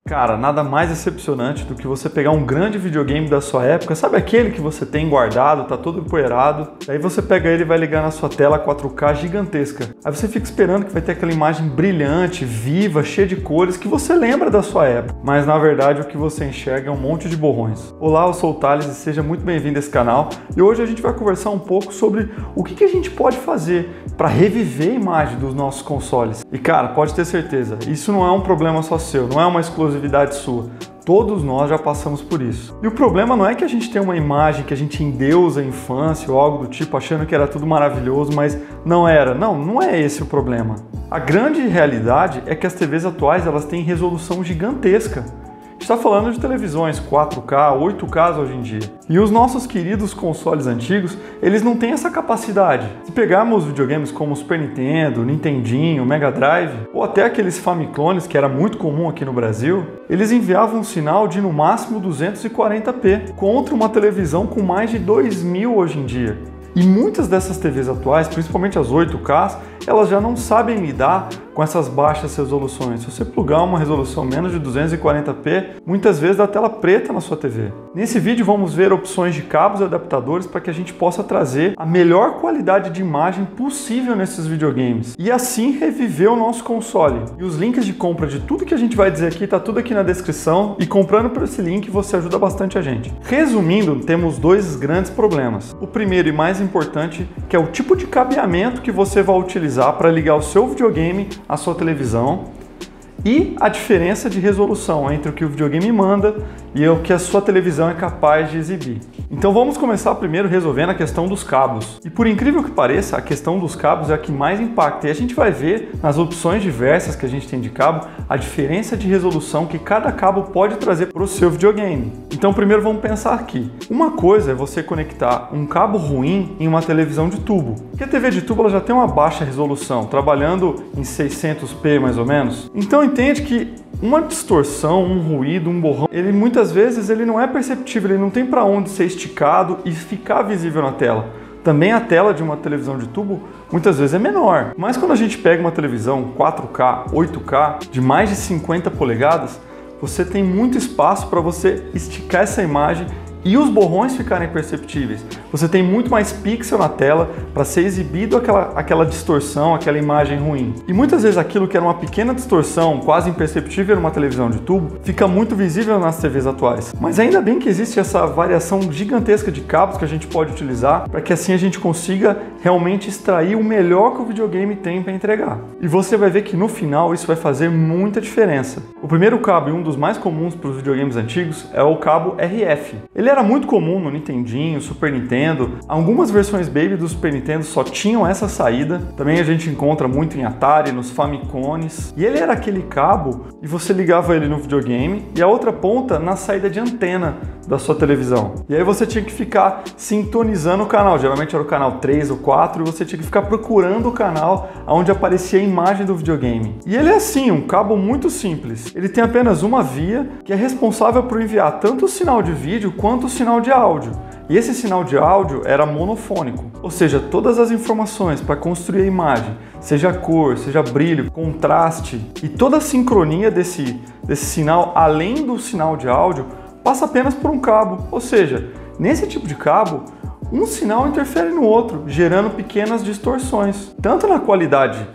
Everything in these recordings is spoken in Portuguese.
Cara, nada mais decepcionante do que você pegar um grande videogame da sua época, sabe aquele que você tem guardado, tá todo empoeirado, aí você pega ele e vai ligar na sua tela 4K gigantesca. Aí você fica esperando que vai ter aquela imagem brilhante, viva, cheia de cores, que você lembra da sua época, mas na verdade o que você enxerga é um monte de borrões. Olá, eu sou o Thales e seja muito bem-vindo a esse canal, e hoje a gente vai conversar um pouco sobre o que a gente pode fazer para reviver a imagem dos nossos consoles. E cara, pode ter certeza, isso não é um problema só seu, não é uma exclusividade sua. Todos nós já passamos por isso. E o problema não é que a gente tem uma imagem que a gente endeusa a infância ou algo do tipo, achando que era tudo maravilhoso, mas não era. Não é esse o problema. A grande realidade é que as TVs atuais elas têm resolução gigantesca. Está falando de televisões 4K, 8K hoje em dia. E os nossos queridos consoles antigos, eles não têm essa capacidade. Se pegarmos videogames como o Super Nintendo, Nintendinho, Mega Drive, ou até aqueles Famiclones, que era muito comum aqui no Brasil, eles enviavam um sinal de no máximo 240p, contra uma televisão com mais de 2000 hoje em dia. E muitas dessas TVs atuais, principalmente as 8K, elas já não sabem lidar com essas baixas resoluções. Se você plugar uma resolução menos de 240p, muitas vezes dá tela preta na sua TV. Nesse vídeo vamos ver opções de cabos e adaptadores para que a gente possa trazer a melhor qualidade de imagem possível nesses videogames e assim reviver o nosso console. E os links de compra de tudo que a gente vai dizer aqui tá tudo aqui na descrição e comprando por esse link você ajuda bastante a gente. Resumindo, temos dois grandes problemas. O primeiro e mais importante, que é o tipo de cabeamento que você vai utilizar para ligar o seu videogame à sua televisão e a diferença de resolução entre o que o videogame manda e o que a sua televisão é capaz de exibir. Então vamos começar primeiro resolvendo a questão dos cabos. E por incrível que pareça, a questão dos cabos é a que mais impacta. E a gente vai ver nas opções diversas que a gente tem de cabo a diferença de resolução que cada cabo pode trazer para o seu videogame. Então primeiro vamos pensar aqui. Uma coisa é você conectar um cabo ruim em uma televisão de tubo. Porque a TV de tubo ela já tem uma baixa resolução, trabalhando em 600p mais ou menos. Então entende que uma distorção, um ruído, um borrão, ele muitas vezes ele não é perceptível, ele não tem para onde ser esticado e ficar visível na tela. Também a tela de uma televisão de tubo muitas vezes é menor. Mas quando a gente pega uma televisão 4K, 8K de mais de 50 polegadas, você tem muito espaço para você esticar essa imagem e os borrões ficarem perceptíveis. Você tem muito mais pixel na tela para ser exibido aquela distorção, aquela imagem ruim. E muitas vezes aquilo que era uma pequena distorção, quase imperceptível numa televisão de tubo, fica muito visível nas TVs atuais. Mas ainda bem que existe essa variação gigantesca de cabos que a gente pode utilizar para que assim a gente consiga realmente extrair o melhor que o videogame tem para entregar. E você vai ver que no final isso vai fazer muita diferença. O primeiro cabo e um dos mais comuns para os videogames antigos é o cabo RF. Ele era muito comum no Nintendinho, Super Nintendo. Algumas versões Baby do Super Nintendo só tinham essa saída. Também a gente encontra muito em Atari, nos Famicones. E ele era aquele cabo e você ligava ele no videogame e a outra ponta na saída de antena da sua televisão. E aí você tinha que ficar sintonizando o canal. Geralmente era o canal 3 ou 4 e você tinha que ficar procurando o canal onde aparecia a imagem do videogame. E ele é assim, um cabo muito simples. Ele tem apenas uma via que é responsável por enviar tanto o sinal de vídeo quanto o sinal de áudio. E esse sinal de áudio era monofônico, ou seja, todas as informações para construir a imagem, seja cor, seja brilho, contraste e toda a sincronia desse sinal, além do sinal de áudio, passa apenas por um cabo. Ou seja, nesse tipo de cabo, um sinal interfere no outro, gerando pequenas distorções, tanto na qualidade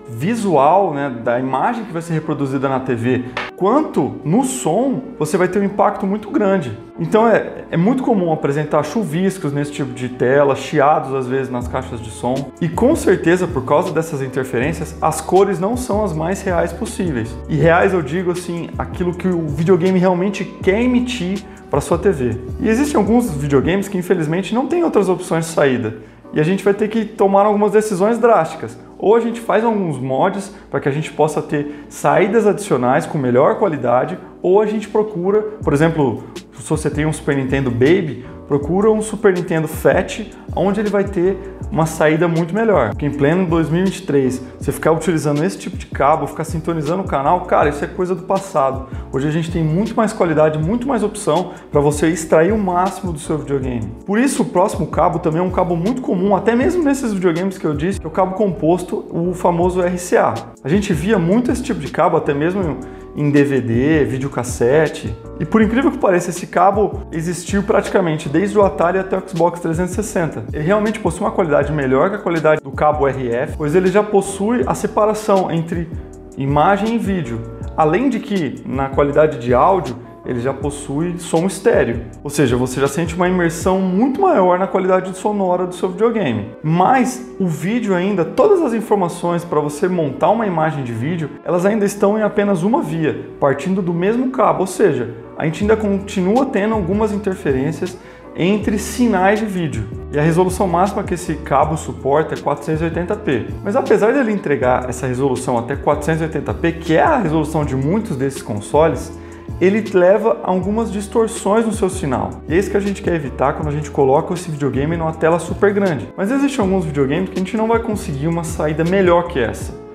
visual, da imagem que vai ser reproduzida na TV, quanto no som, você vai ter um impacto muito grande. Então é muito comum apresentar chuviscos nesse tipo de tela, chiados às vezes nas caixas de som. E com certeza, por causa dessas interferências, as cores não são as mais reais possíveis. E reais eu digo assim, aquilo que o videogame realmente quer emitir para sua TV. E existem alguns videogames que infelizmente não tem outras opções de saída. E a gente vai ter que tomar algumas decisões drásticas. Ou a gente faz alguns mods para que a gente possa ter saídas adicionais com melhor qualidade, ou a gente procura, por exemplo, se você tem um Super Nintendo Baby, procura um Super Nintendo Fat, onde ele vai ter uma saída muito melhor. Porque em pleno 2023, você ficar utilizando esse tipo de cabo, ficar sintonizando o canal, cara, isso é coisa do passado. Hoje a gente tem muito mais qualidade, muito mais opção para você extrair o máximo do seu videogame. Por isso, o próximo cabo também é um cabo muito comum, até mesmo nesses videogames que eu disse, que é o cabo composto, o famoso RCA. A gente via muito esse tipo de cabo, até mesmo em DVD, videocassete. E por incrível que pareça, esse cabo existiu praticamente desde o Atari até o Xbox 360. Ele realmente possui uma qualidade melhor que a qualidade do cabo RF, pois ele já possui a separação entre imagem e vídeo. Além de que, na qualidade de áudio, ele já possui som estéreo, ou seja, você já sente uma imersão muito maior na qualidade sonora do seu videogame. Mas o vídeo ainda, todas as informações para você montar uma imagem de vídeo, elas ainda estão em apenas uma via, partindo do mesmo cabo, ou seja, a gente ainda continua tendo algumas interferências entre sinais de vídeo. E a resolução máxima que esse cabo suporta é 480p. Mas apesar dele entregar essa resolução até 480p, que é a resolução de muitos desses consoles, ele leva a algumas distorções no seu sinal. E é isso que a gente quer evitar quando a gente coloca esse videogame numa tela super grande. Mas existem alguns videogames que a gente não vai conseguir uma saída melhor que essa.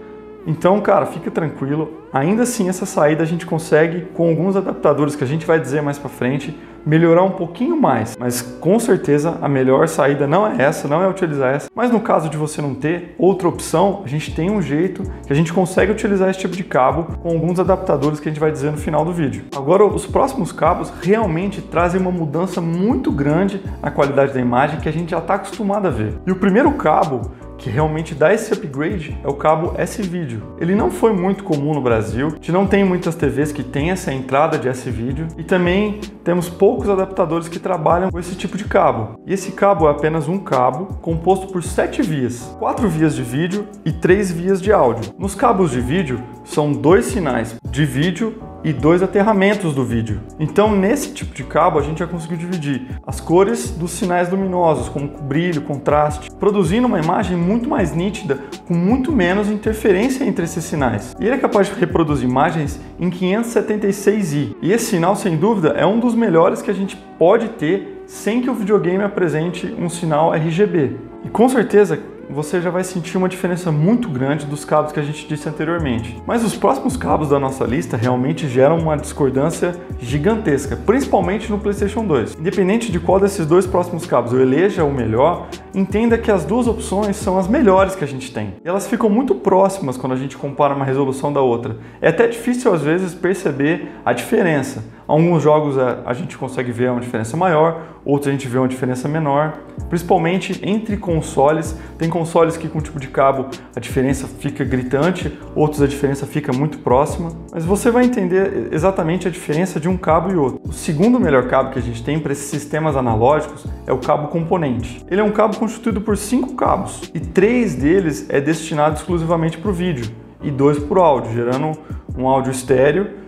Então, cara, fica tranquilo. Ainda assim, essa saída a gente consegue, com alguns adaptadores que a gente vai dizer mais pra frente, melhorar um pouquinho mais. Mas com certeza a melhor saída não é essa, não é utilizar essa. Mas no caso de você não ter outra opção, a gente tem um jeito que a gente consegue utilizar esse tipo de cabo com alguns adaptadores que a gente vai dizer no final do vídeo. Agora, os próximos cabos realmente trazem uma mudança muito grande na qualidade da imagem que a gente já está acostumado a ver. E o primeiro cabo que realmente dá esse upgrade é o cabo S-Video. Ele não foi muito comum no Brasil, a gente não tem muitas TVs que tem essa entrada de S-Video e também temos poucos adaptadores que trabalham com esse tipo de cabo. E esse cabo é apenas um cabo composto por 7 vias, 4 vias de vídeo e 3 vias de áudio. Nos cabos de vídeo são 2 sinais de vídeo e 2 aterramentos do vídeo. Então, nesse tipo de cabo, a gente já conseguiu dividir as cores dos sinais luminosos, como brilho, contraste, produzindo uma imagem muito mais nítida, com muito menos interferência entre esses sinais. E ele é capaz de reproduzir imagens em 576i. E esse sinal, sem dúvida, é um dos melhores que a gente pode ter sem que o videogame apresente um sinal RGB. E com certeza, você já vai sentir uma diferença muito grande dos cabos que a gente disse anteriormente. Mas os próximos cabos da nossa lista realmente geram uma discordância gigantesca, principalmente no PlayStation 2. Independente de qual desses dois próximos cabos eu eleja o melhor, entenda que as duas opções são as melhores que a gente tem. E elas ficam muito próximas quando a gente compara uma resolução da outra. É até difícil às vezes perceber a diferença. Alguns jogos a gente consegue ver uma diferença maior, outros a gente vê uma diferença menor. Principalmente entre consoles, tem consoles que com o tipo de cabo a diferença fica gritante, outros a diferença fica muito próxima. Mas você vai entender exatamente a diferença de um cabo e outro. O segundo melhor cabo que a gente tem para esses sistemas analógicos é o cabo componente. Ele é um cabo constituído por 5 cabos e 3 deles é destinado exclusivamente para o vídeo e 2 para o áudio, gerando um áudio estéreo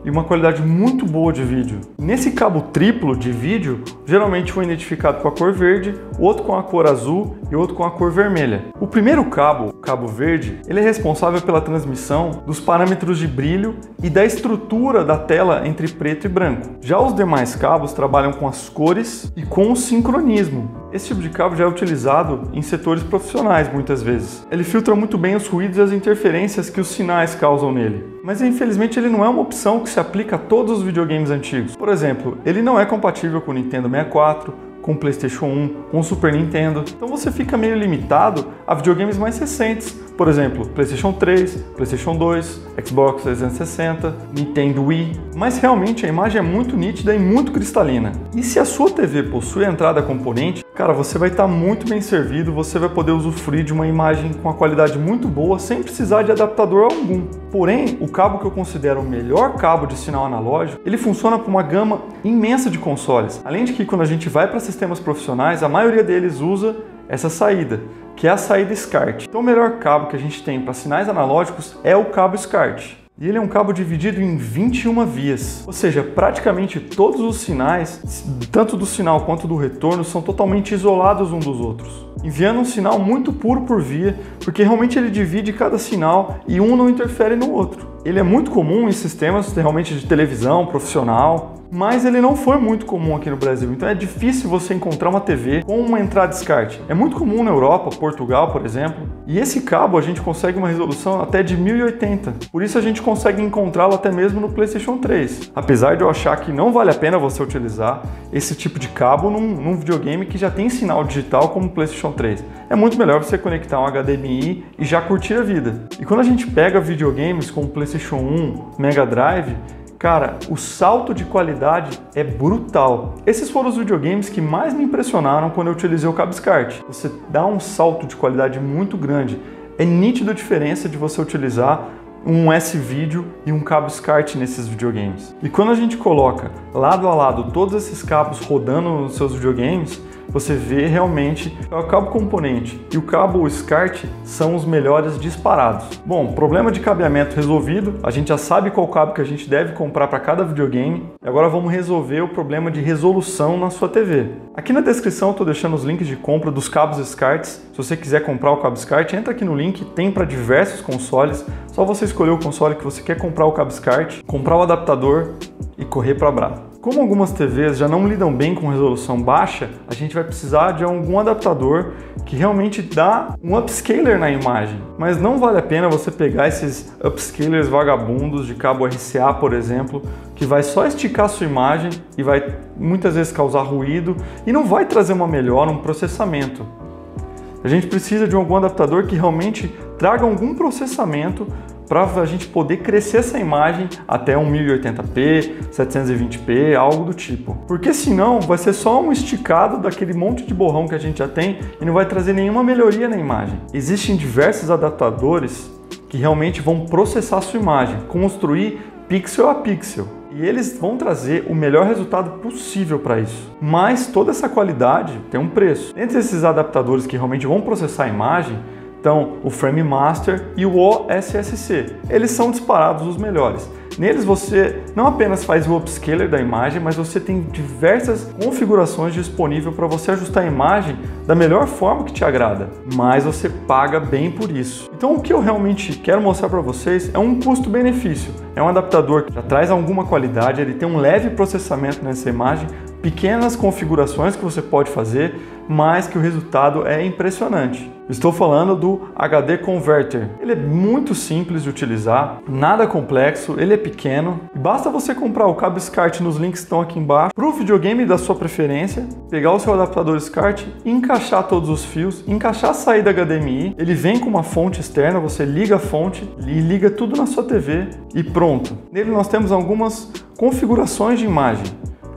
e uma qualidade muito boa de vídeo. Nesse cabo triplo de vídeo, geralmente foi identificado com a cor verde, outro com a cor azul e outro com a cor vermelha. O primeiro cabo, o cabo verde, ele é responsável pela transmissão dos parâmetros de brilho e da estrutura da tela entre preto e branco. Já os demais cabos trabalham com as cores e com o sincronismo. Esse tipo de cabo já é utilizado em setores profissionais muitas vezes. Ele filtra muito bem os ruídos e as interferências que os sinais causam nele. Mas infelizmente ele não é uma opção que se aplica a todos os videogames antigos. Por exemplo, ele não é compatível com o Nintendo 64, com o PlayStation 1, com o Super Nintendo. Então você fica meio limitado a videogames mais recentes. Por exemplo, PlayStation 3, PlayStation 2, Xbox 360, Nintendo Wii. Mas realmente a imagem é muito nítida e muito cristalina. E se a sua TV possui a entrada componente, cara, você vai estar muito bem servido, você vai poder usufruir de uma imagem com a qualidade muito boa sem precisar de adaptador algum. Porém, o cabo que eu considero o melhor cabo de sinal analógico, ele funciona para uma gama imensa de consoles. Além de que quando a gente vai para sistemas profissionais, a maioria deles usa essa saída, que é a saída SCART. Então o melhor cabo que a gente tem para sinais analógicos é o cabo SCART. E ele é um cabo dividido em 21 vias, ou seja, praticamente todos os sinais, tanto do sinal quanto do retorno, são totalmente isolados uns dos outros, enviando um sinal muito puro por via, porque realmente ele divide cada sinal e um não interfere no outro. Ele é muito comum em sistemas realmente de televisão profissional. mas ele não foi muito comum aqui no Brasil. Então é difícil você encontrar uma TV com uma entrada SCART. É muito comum na Europa, Portugal, por exemplo, e esse cabo a gente consegue uma resolução até de 1080. Por isso a gente consegue encontrá-lo até mesmo no PlayStation 3. Apesar de eu achar que não vale a pena você utilizar esse tipo de cabo num videogame que já tem sinal digital como o PlayStation 3. É muito melhor você conectar um HDMI e já curtir a vida. E quando a gente pega videogames como o PlayStation 1, Mega Drive, cara, o salto de qualidade é brutal. Esses foram os videogames que mais me impressionaram quando eu utilizei o cabo SCART. Você dá um salto de qualidade muito grande. É nítida a diferença de você utilizar um S-Video e um cabo SCART nesses videogames. E quando a gente coloca lado a lado todos esses cabos rodando nos seus videogames, você vê realmente que o cabo componente e o cabo SCART são os melhores disparados. Bom, problema de cabeamento resolvido, a gente já sabe qual cabo que a gente deve comprar para cada videogame. E agora vamos resolver o problema de resolução na sua TV. Aqui na descrição eu estou deixando os links de compra dos cabos SCART. Se você quiser comprar o cabo SCART, entra aqui no link, tem para diversos consoles. Só você escolher o console que você quer comprar o cabo SCART, comprar o adaptador e correr para Brava. Como algumas TVs já não lidam bem com resolução baixa, a gente vai precisar de algum adaptador que realmente dá um upscaler na imagem. Mas não vale a pena você pegar esses upscalers vagabundos de cabo RCA, por exemplo, que vai só esticar a sua imagem e vai muitas vezes causar ruído e não vai trazer uma melhora, um processamento. A gente precisa de algum adaptador que realmente traga algum processamento para a gente poder crescer essa imagem até um 1080p, 720p, algo do tipo. Porque senão vai ser só um esticado daquele monte de borrão que a gente já tem e não vai trazer nenhuma melhoria na imagem. Existem diversos adaptadores que realmente vão processar a sua imagem, construir pixel a pixel. E eles vão trazer o melhor resultado possível para isso. Mas toda essa qualidade tem um preço. Entre esses adaptadores que realmente vão processar a imagem, então, o Frame Master e o OSSC. Eles são disparados os melhores. Neles você não apenas faz o upscaler da imagem, mas você tem diversas configurações disponíveis para você ajustar a imagem da melhor forma que te agrada, mas você paga bem por isso. Então o que eu realmente quero mostrar para vocês é um custo-benefício. É um adaptador que já traz alguma qualidade, ele tem um leve processamento nessa imagem, pequenas configurações que você pode fazer, mas que o resultado é impressionante. Estou falando do HD Converter. Ele é muito simples de utilizar, nada complexo, ele é pequeno. Basta você comprar o cabo SCART nos links que estão aqui embaixo para o videogame da sua preferência, pegar o seu adaptador SCART, encaixar todos os fios, encaixar a saída HDMI. Ele vem com uma fonte externa, você liga a fonte e liga tudo na sua TV e pronto. Nele nós temos algumas configurações de imagem.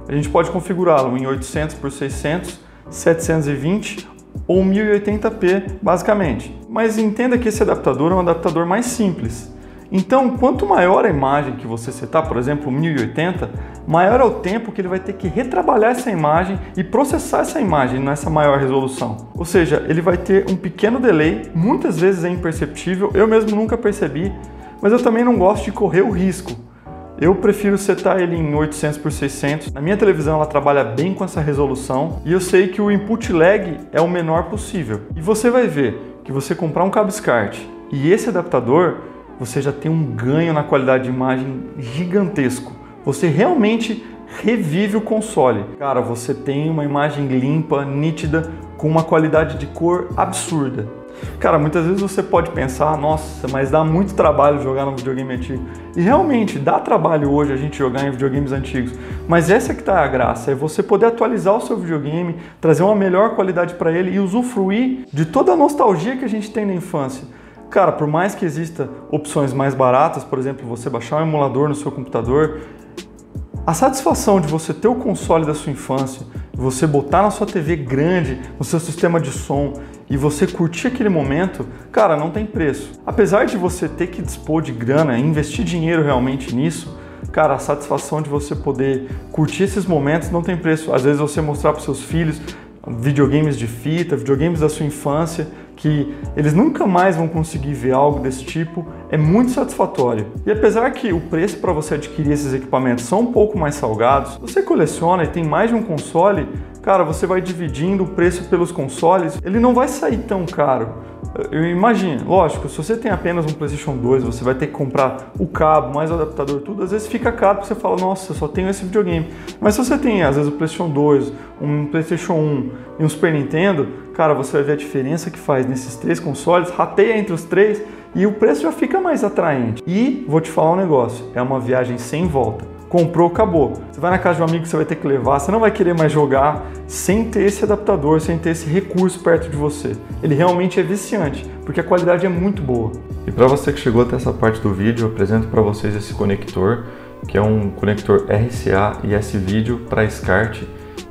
A gente pode configurá-lo em 800 por 600, 720 ou 1080p, basicamente. Mas entenda que esse adaptador é um adaptador mais simples. Então, quanto maior a imagem que você setar, por exemplo, 1080, maior é o tempo que ele vai ter que retrabalhar essa imagem e processar essa imagem nessa maior resolução. Ou seja, ele vai ter um pequeno delay, muitas vezes é imperceptível, eu mesmo nunca percebi, mas eu também não gosto de correr o risco. Eu prefiro setar ele em 800 por 600. Na minha televisão ela trabalha bem com essa resolução e eu sei que o input lag é o menor possível. E você vai ver que você comprar um cabo SCART e esse adaptador, você já tem um ganho na qualidade de imagem gigantesco. Você realmente revive o console. Cara, você tem uma imagem limpa, nítida, com uma qualidade de cor absurda. Cara, muitas vezes você pode pensar, nossa, mas dá muito trabalho jogar no videogame antigo. E realmente, dá trabalho hoje a gente jogar em videogames antigos. Mas essa que tá a graça, é você poder atualizar o seu videogame, trazer uma melhor qualidade para ele e usufruir de toda a nostalgia que a gente tem na infância. Cara, por mais que exista opções mais baratas, por exemplo, você baixar um emulador no seu computador, a satisfação de você ter o console da sua infância, você botar na sua TV grande, no seu sistema de som e você curtir aquele momento, cara, não tem preço. Apesar de você ter que dispor de grana, investir dinheiro realmente nisso, cara, a satisfação de você poder curtir esses momentos não tem preço. Às vezes você mostrar para os seus filhos videogames de fita, videogames da sua infância, que eles nunca mais vão conseguir ver algo desse tipo, é muito satisfatório. E apesar que o preço para você adquirir esses equipamentos são um pouco mais salgados, você coleciona e tem mais de um console, cara, você vai dividindo o preço pelos consoles, ele não vai sair tão caro. Eu imagino, lógico, se você tem apenas um PlayStation 2, você vai ter que comprar o cabo, mais o adaptador, tudo, às vezes fica caro porque você fala, nossa, eu só tenho esse videogame. Mas se você tem, às vezes, o PlayStation 2, um PlayStation 1 e um Super Nintendo, cara, você vai ver a diferença que faz nesses 3 consoles, rateia entre os 3 e o preço já fica mais atraente. E, vou te falar um negócio, é uma viagem sem volta. Comprou, acabou. Você vai na casa de um amigo que você vai ter que levar, você não vai querer mais jogar sem ter esse adaptador, sem ter esse recurso perto de você. Ele realmente é viciante, porque a qualidade é muito boa. E para você que chegou até essa parte do vídeo, eu apresento para vocês esse conector, que é um conector RCA e S-Video para SCART,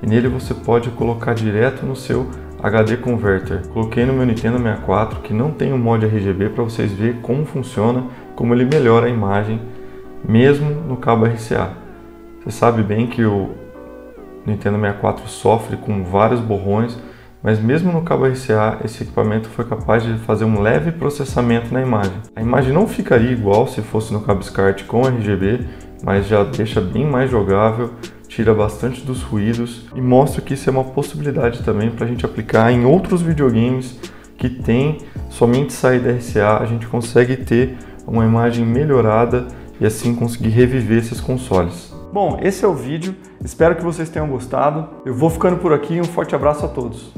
e nele você pode colocar direto no seu HD Converter. Coloquei no meu Nintendo 64, que não tem o mod RGB, para vocês verem como funciona, como ele melhora a imagem, mesmo no cabo RCA. Você sabe bem que o Nintendo 64 sofre com vários borrões, mas mesmo no cabo RCA, esse equipamento foi capaz de fazer um leve processamento na imagem. A imagem não ficaria igual se fosse no cabo SCART com RGB, mas já deixa bem mais jogável, tira bastante dos ruídos e mostra que isso é uma possibilidade também para a gente aplicar em outros videogames que tem somente saída RCA. A gente consegue ter uma imagem melhorada e assim conseguir reviver esses consoles. Bom, esse é o vídeo, espero que vocês tenham gostado. Eu vou ficando por aqui, um forte abraço a todos.